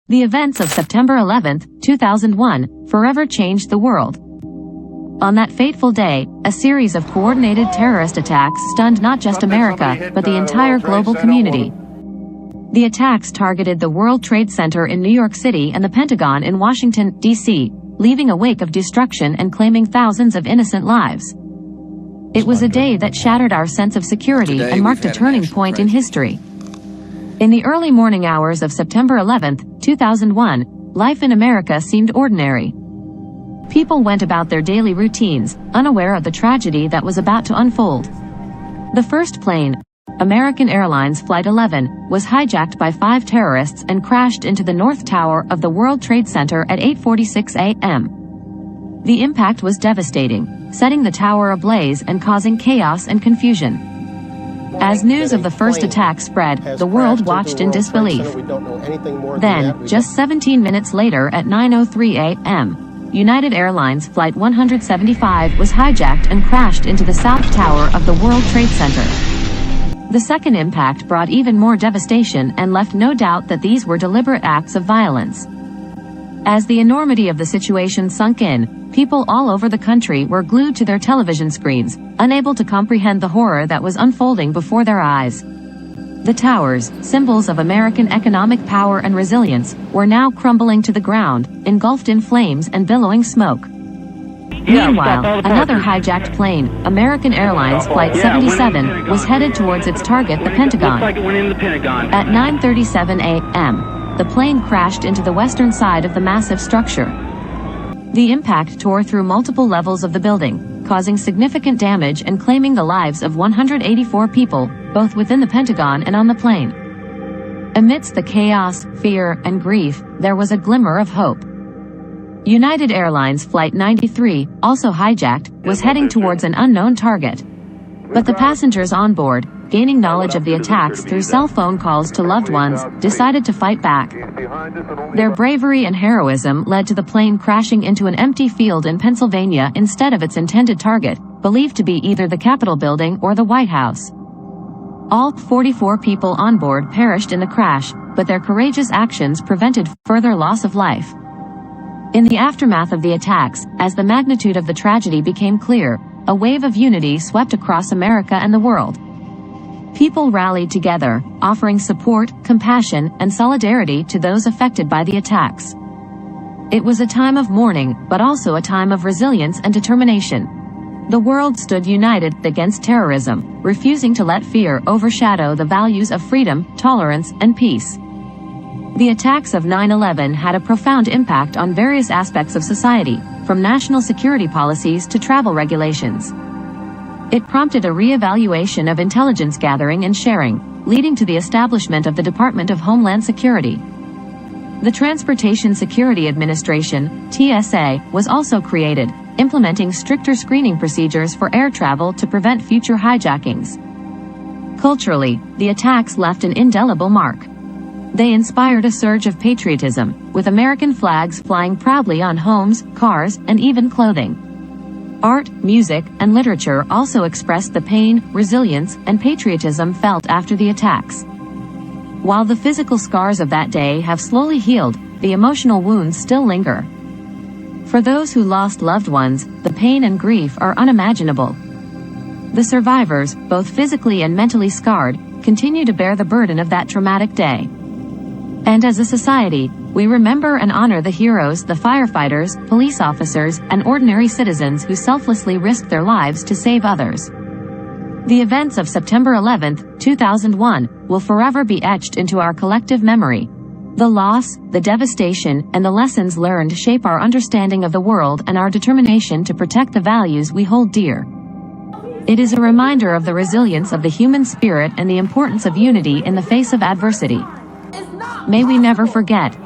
The events of September 11, 2001, forever changed the world. On that fateful day, a series of coordinated terrorist attacks stunned not just America, but the entire global community. The attacks targeted the World Trade Center in New York City and the Pentagon in Washington, D.C., leaving a wake of destruction and claiming thousands of innocent lives. It was a day that shattered our sense of security and marked a turning point in history. In the early morning hours of September 11, 2001, life in America seemed ordinary. People went about their daily routines, unaware of the tragedy that was about to unfold. The first plane, American Airlines Flight 11, was hijacked by 5 terrorists and crashed into the North Tower of the World Trade Center at 8:46 a.m. The impact was devastating, setting the tower ablaze and causing chaos and confusion. As news of the first attack spread, the world watched in disbelief. Then, just 17 minutes later at 9:03 a.m., United Airlines Flight 175 was hijacked and crashed into the South Tower of the World Trade Center. The second impact brought even more devastation and left no doubt that these were deliberate acts of violence. As the enormity of the situation sunk in, people all over the country were glued to their television screens, unable to comprehend the horror that was unfolding before their eyes. The towers, symbols of American economic power and resilience, were now crumbling to the ground, engulfed in flames and billowing smoke. Meanwhile, another hijacked plane, American Airlines Flight 77, was headed towards its target, the Pentagon. At 9:37 a.m., the plane crashed into the western side of the massive structure. The impact tore through multiple levels of the building, causing significant damage and claiming the lives of 184 people, both within the Pentagon and on the plane. Amidst the chaos, fear, and grief, there was a glimmer of hope. United Airlines Flight 93, also hijacked, was heading towards an unknown target. But the passengers on board, gaining knowledge of the attacks through cell phone calls to loved ones, decided to fight back. Their bravery and heroism led to the plane crashing into an empty field in Pennsylvania instead of its intended target, believed to be either the Capitol building or the White House. All 44 people on board perished in the crash, but their courageous actions prevented further loss of life. In the aftermath of the attacks, as the magnitude of the tragedy became clear, a wave of unity swept across America and the world. People rallied together, offering support, compassion, and solidarity to those affected by the attacks. It was a time of mourning, but also a time of resilience and determination. The world stood united against terrorism, refusing to let fear overshadow the values of freedom, tolerance, and peace. The attacks of 9/11 had a profound impact on various aspects of society, from national security policies to travel regulations. It prompted a re-evaluation of intelligence gathering and sharing, leading to the establishment of the Department of Homeland Security. The Transportation Security Administration, TSA, was also created, implementing stricter screening procedures for air travel to prevent future hijackings. Culturally, the attacks left an indelible mark. They inspired a surge of patriotism, with American flags flying proudly on homes, cars, and even clothing. Art, music, and literature also expressed the pain, resilience, and patriotism felt after the attacks. While the physical scars of that day have slowly healed, the emotional wounds still linger. For those who lost loved ones, the pain and grief are unimaginable. The survivors, both physically and mentally scarred, continue to bear the burden of that traumatic day. And as a society, we remember and honor the heroes, the firefighters, police officers, and ordinary citizens who selflessly risked their lives to save others. The events of September 11, 2001, will forever be etched into our collective memory. The loss, the devastation, and the lessons learned shape our understanding of the world and our determination to protect the values we hold dear. It is a reminder of the resilience of the human spirit and the importance of unity in the face of adversity. May we never forget.